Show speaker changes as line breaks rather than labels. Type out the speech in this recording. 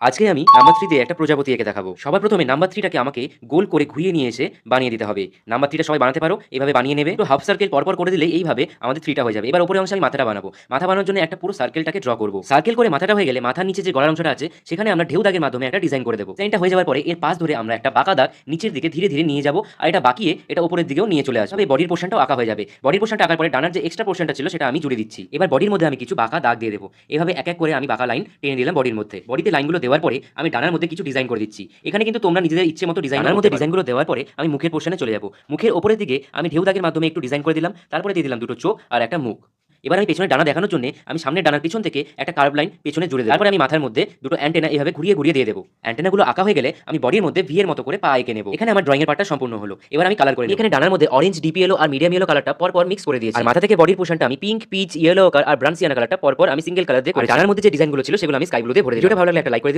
আজকে আমি নাম্বার 3 তে একটা প্রজাপতি এঁকে দেখাবো। সবার প্রথমে নাম্বার 3 টাকে আমাকে গোল করে ঘুরিয়ে নিয়ে এসে বানিয়ে দিতে হবে। নাম্বার 3 টা সবাই বানাতে পারো, এভাবে বানিয়ে নেবে। তো হাফ সার্কেল পরপর করে দিলেই এইভাবে আমাদের 3 টা হয়ে যাবে। এবার উপরের অংশে আমি মাথাটা বানাবো। মাথা বানানোর জন্য একটা পুরো সার্কেলটাকে ড্র করব। সার্কেল করে মাথাটা হয়ে গেলে মাথার নিচে যে গলার অংশটা আছে সেখানে আমরা ঢেউ দাগের মাধ্যমে একটা ডিজাইন করে দেবো। ডিজাইনটা হয়ে যাওয়ার পরে এর পাশ ধরে আমরা একটা বাঁকা দাগ নিচের দিকে ধীরে ধীরে নিয়ে যাবো, আর এটা বাঁকিয়ে এটা উপরের দিকেও নিয়ে চলে আসবে। এই বডির পোর্শনটাও আঁকা হয়ে যাবে। বডির পোর্শনটা আঁকার পরে ডানার যে এক্সট্রা পোর্শনটা ছিল সেটা আমি জুড়ে দিচ্ছি। এবার বডির মধ্যে আমি কিছু বাঁকা দাগ দিয়ে দেবো। এভাবে এক এক করে আমি বাঁকা লাইন টেনে দিলাম বডির মধ্যে। বডিতে লাইনগুলো দেওয়ার পরে আমি ডানার মধ্যে কিছু ডিজাইন করে দিচ্ছি। এখানে কিন্তু তোমরা নিজেদের ইচ্ছে মতো ডিজাইনের মধ্যে ডিজাইনগুলো দেওয়ার পরে আমি মুখের পোর্শনে চলে যাব। মুখের উপরের দিকে আমি ঢেউ দাগের মাধ্যমে একটু ডিজাইন করে দিলাম, তারপরে দিয়ে দিলাম দুটো চোখ আর একটা মুখ। এবার আমি পেছনে ডানা দেখানোর জন্য আমি সামনের ডানার পিছন থেকে একটা কার্ভ লাইন পেছনে জুড়ে দেব। তারপরে আমি মাথার মধ্যে দুটো অ্যান্টেনা এভাবে ঘুরিয়ে ঘুরিয়ে দিয়ে দেবো। অ্যান্টেনাগুলো আঁকা হয়ে গেলে আমি বডির মধ্যে ভি এর মতো করে পা এঁকে নেব। এখানে আমার ড্রয়িং এর পার্টটা সম্পূর্ণ হলো। এবার আমি কালার করে নেব। এখানে ডানার মধ্যে অরেঞ্জ, ডিপ ইয়েলো আর মিডিয়াম ইয়েলো কালারটা পরপর মিক্স করে দিয়েছি। আর মাথা থেকে বডির পোর্শনটা আমি পিঙ্ক, পিচ, ইয়েলো আর ব্রাউন সিয়ানা কালারটা পরপর আমি সিঙ্গেল কালার দিয়ে করে। ডানার মধ্যে যে ডিজাইনগুলো ছিল সেগুলো আমি স্কাই ব্লু দিয়ে ভরে দিয়েছি। ভিডিওটা ভালো লাগলে একটা লাইক করে দিও।